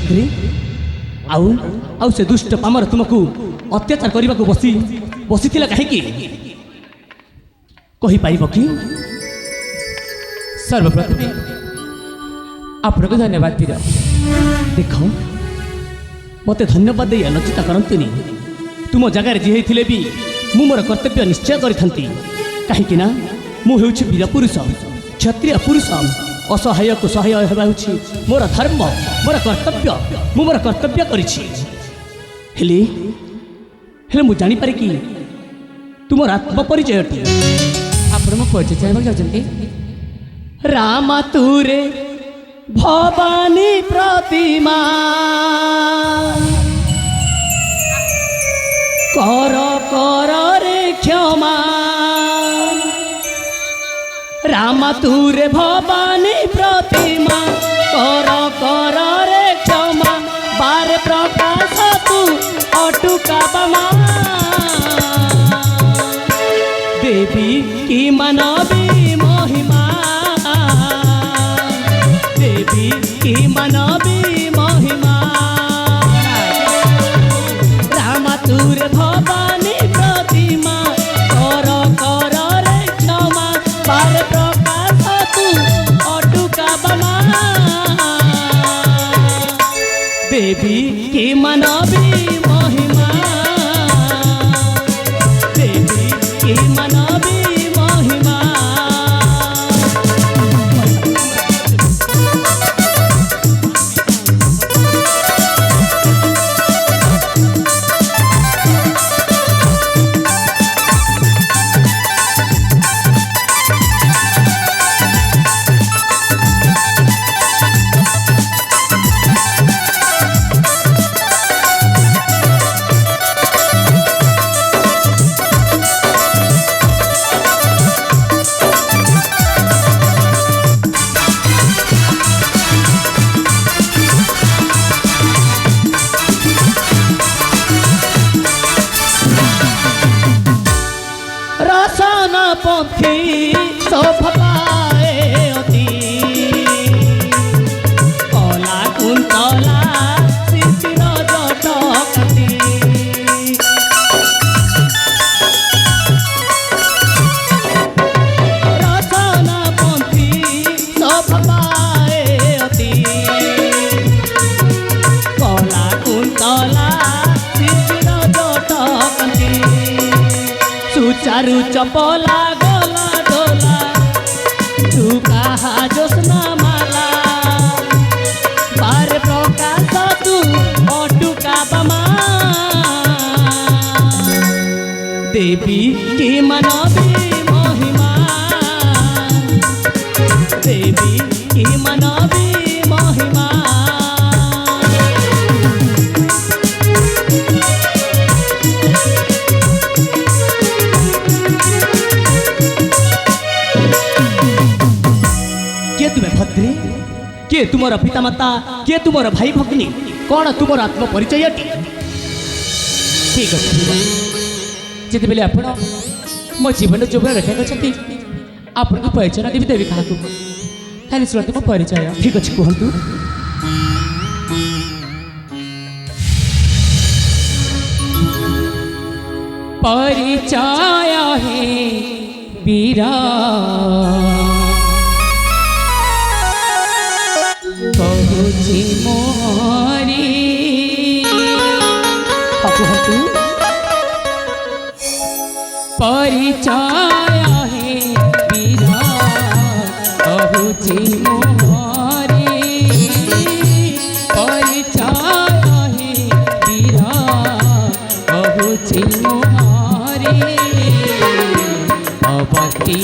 भद्रे आउ आउ से दुष्ट पामर तुमको अत्याचार करने को बसी कहीं कही पाइब कि सर्वप्रथम आपको धन्यवाद वीर। देख मत धन्यवाद दे अलचिता करतुनि तुम जगार जी होते भी मु मोर कर्तव्य निश्चय करी कहीं मु वीर पुरुष क्षत्रिय पुरुष असहाय को सहाय होगा मोर धर्म मोर कर्तव्य मु मोर कर्तव्य करिछि हेले मु जानीपारे कि तुम आत्म परिचयटी आप परिचय चाहिए चाहते रामा तुरे भवानी प्रतिमा कर कर रे क्षमा रामा तुरे भवानी प्रतिमा कर कर रे क्षमा बार प्रकाश तू अटुका बमा देवी की मनबी महिमा देवी की मनबी महिमा रामा तुरे भवानी प्रतिमा कर कर रे क्षमा बार प्रकाश तू अटुका बमा देवी की मनबी महिमा देवी की मनबी महिमा पंथी सफताए अति कला कुंतला शिशिर जटकती रसना पंथी सफताए अति कला कुंतला शिशिर जटकती सुचारू चपला गला डोला तू कहा जोस्ना माला बार प्रकाश तू अटुका बमा देवी की मनबी महिमा देवी की मनबी महिमा भद्रे किए तुमर पितामाता किए तुमर भाई भगिनी कौन तुमर आत्म परिचय ठीक अच्छे जिते बेले आप मो जीवन जो रक्षा करते आपको परिचय देवी देवी क्या खाली शुणु मो परिचय ठीक अच्छे कहतु परिचय है वीरा कहुची मोरी परिचय है वीरा कहुची मोरी परिचय है वीरा कहुची मोरी अवती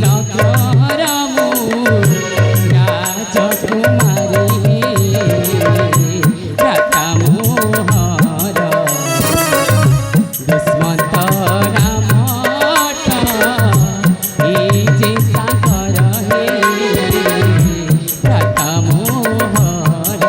नगरमु राजकुमारी मोहर दुष्मंत राम जे सागर हे मोहर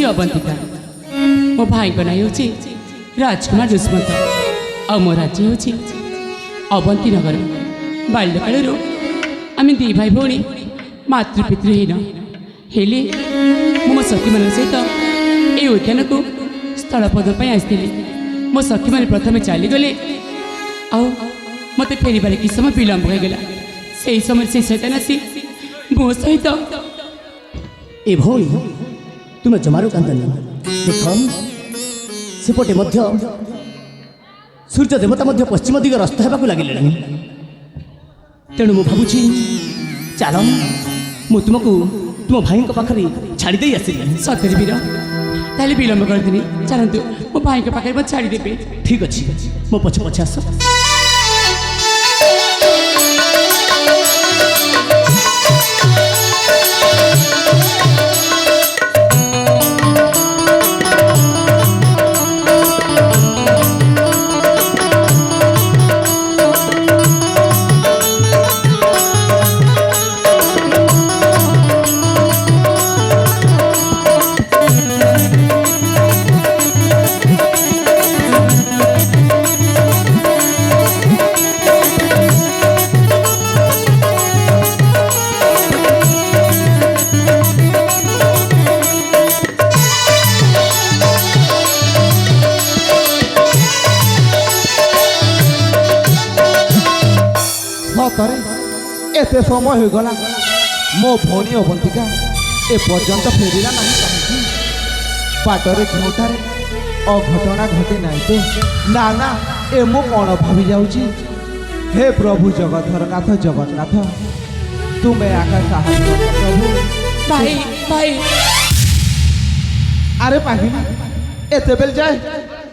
अवंतिका मो भाई ना हूँ राजकुमार दुष्मंत आ मो राज्य हूँ अवंती नगर बाल्यकाल आम दी भाई भौणी मातृपितृहीन हेले मो सखी मान सहित ये उद्यान को स्थल पदन आसती मो सखी मैंने प्रथम चलीगले आ मत फेरबार कि समय विलम्ब होगला से समय से शैतान आसी मो सहित ए भौणी तुम्हें जमारू कांदनी देख सेपटे सूर्य देवता पश्चिम दिग रस्त होगा लगे तेणु मु भावुची चल मु तुमको तुम भाई पाखे छाड़ी दे आसली सतरे वीर ताले विलम्ब करदिनी चलतु मो भाई पाखे मत छाड़देवे ठीक अच्छे मो पछे पछे आस एते समय हो गला मो भौणी अवंतिका ए पर्यंत फेरिला नहीं कहीं बाटरे घोटारे अघटना घटे नहीं तो ना ना ए मो कौन भावी जाऊची हे प्रभु जगधरनाथ जगन्नाथ तुम्हें आका साहस प्रभु भाई भाई अरे पागिनी एते बेल जाए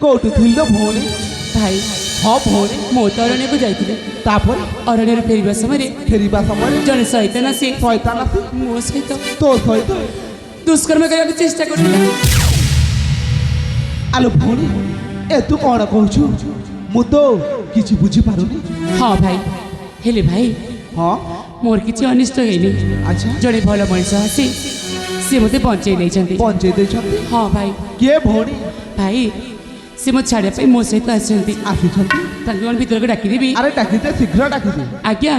कोटु थिल भौणी भाई हाँ भौणी मो तो अरण्य को जाइए तापर अरण्य फेरवा समय फेरिबा समय जन शैतान आसी शैतान आसी मो सहित तो सहित दुष्कर्म करने चेष्टा करथिला आलो भौणी ए तू कौन कहूछु मु तो किछि बुझी पारुनी हाँ भाई हेले भाई हाँ मोर किछि अनिष्ट हेनी अच्छा जड़े भल मनीष आसी सी मते बंचई नहीं पंचे देछंती हाँ भाई के भौणी भाई सी मत छाड़े मो सहित आसुछंती भीतर को डाकिदेवी अरे डाकिदे शीघ्र डाकिदे आज्ञा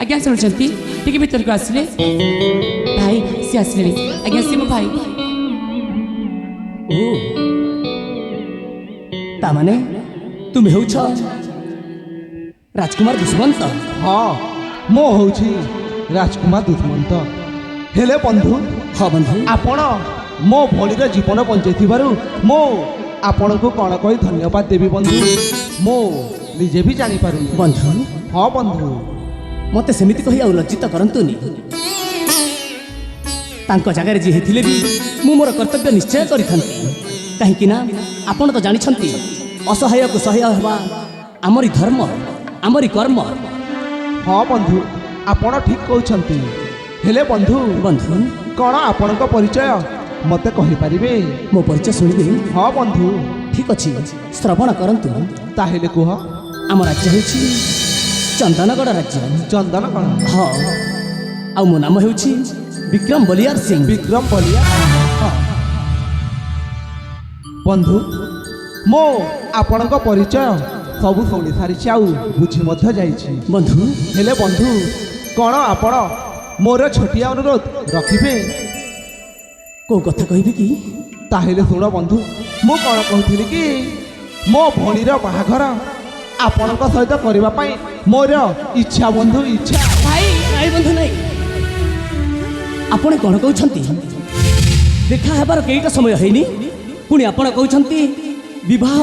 आज्ञा शुणुंट टे भीतर को आसिले भाई सी आसिले आज्ञा सी मो भाई ओ तामाने तुम हेउछ राजकुमार दुष्मंत हाँ मो होउछि राजकुमार दुष्मंत हेले बंधु हाँ बंधु आपण मो भौणीर जीवन बंचैथिबारु मो आपण को कौन कही धन्यवाद देवी बंधु मो निजे भी जानी पारू बंधु हाँ बंधु मते सेमिति कही आ लज्जित करंतुनी तांको जगार जी हेथिले भी मु मोर कर्तव्य निश्चय करिथंती काहेकि ना आपण तो जानिछंती असहाय को सहाय हवा आमरी धर्म आमरी कर्म हाँ बंधु आपण ठीक कहउछंती हेले बंधु बंधु कौन आपण को परिचय मते कहि परिबे मो परिचय सुनिबे हाँ बंधु ठीक अछि श्रवण करंतु ताहेले कुह आम राज्य हेउछि चंदनगढ़ राज्य चंदन कौन हाँ आ मो नाम हेउछि विक्रम बलियार सिंह विक्रम बलिया हाँ बंधु मो आपण को परिचय सबु शुणी सारी आउ बुझी मध्य जाइछि बंधु हेले बंधु कौन आपण मोर छोटिया अनुरोध रखिबे को कथा कहबी कि ताहेले शुण बंधु मु कौन कहूଥିଲି कि मो भौणीर बाहाघर आपणक सहित करबा पई मोर इच्छा बंधु इच्छा भाई नाई बंधु नाई आपण कौन कहउछंती देखा हेबार केईटा समय हैनी पुणी आपण कहउछंती विवाह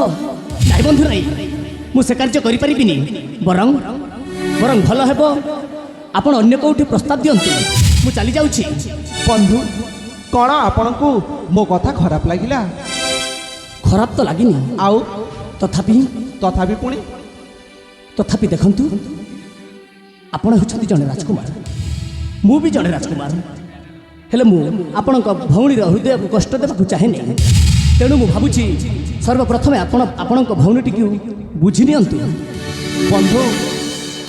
नाई बंधु नाई मु से कार्य करि परिबिनी बरं बरं भल हेबो आपण अन्य कोठी प्रस्ताव दियंतु मु चली जाउछि बंधु कौन आपण को मो कथा खराब लागिला खराब तो लागिनी आउ तथापि तथापि पुणी तथापि देखंतु आपण हेउछंती जने राजकुमार मु भी जने राजकुमार हेले मु आपणक भौणीर हृदय को कष्ट देबाकु चाहेनी तेणु मु भाबुछि सर्वप्रथमे आपणक भौणीटी को बुझी नियंतु बंधु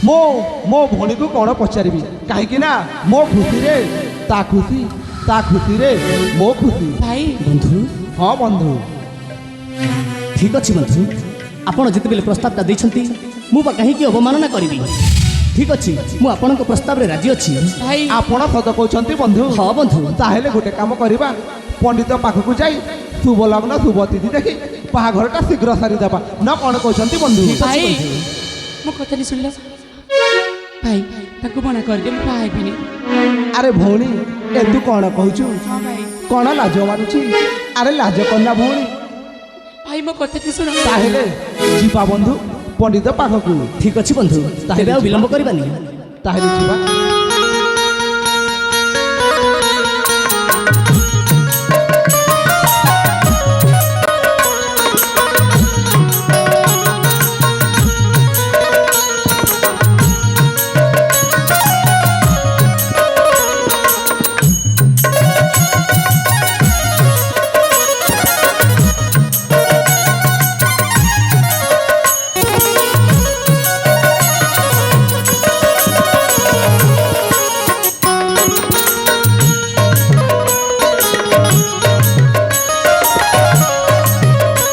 मो भौणी को कौन पचारि कहीं ना मो खुशी रे ता खुशी ତା ଖୁସିରେ ମୋ ଖୁସି। ଭାଇ ବନ୍ଧୁ ହଁ ବନ୍ଧୁ। ଠିକ୍ ଅଛି ବନ୍ଧୁ, ଆପଣ ଯେତେବେଳେ ପ୍ରସ୍ତାବଟା ଦେଇଛନ୍ତି ମୁଁ ବା କାହିଁକି ଅବମାନନା କରିବି। ଠିକ୍ ଅଛି, ମୁଁ ଆପଣଙ୍କ ପ୍ରସ୍ତାବରେ ରାଜି ଅଛି। ଭାଇ ଆପଣ ସତ କହୁଛନ୍ତି ବନ୍ଧୁ। ହଁ ବନ୍ଧୁ। ତାହେଲେ ଗୋଟେ କାମ କରିବା, ପଣ୍ଡିତ ପାଖକୁ ଯାଇ ଶୁଭ ଲଗ୍ନ ଶୁଭ ତିଥି ଦେଖି ବାହାଘରଟା ଶୀଘ୍ର ସାରିଦେବା। ନା କ'ଣ କହୁଛନ୍ତି ବନ୍ଧୁ? ଭାଇ ମୋ କଥାଟି ଶୁଣିଲ ଭାଇ, ତାକୁ ମନା କରିଦେ, ମୁଁ ବାହା ହେବିନି। ଆରେ ଭଉଣୀ, ଏ ତୁ କ'ଣ କହୁଛୁ? ହଁ ଭାଇ କ'ଣ ଲାଜ ମାରୁଛି? ଆରେ ଲାଜ କନା ଭଉଣୀ। ଭାଇ ମୋ କଥାଟି ଶୁଣ। ତାହେଲେ ଯିବା ବନ୍ଧୁ ପଣ୍ଡିତ ପାଖକୁ। ଠିକ୍ ଅଛି ବନ୍ଧୁ, ତେବେ ଆଉ ବିଳମ୍ବ କରିବାନି। ତାହେଲେ ଯିବା।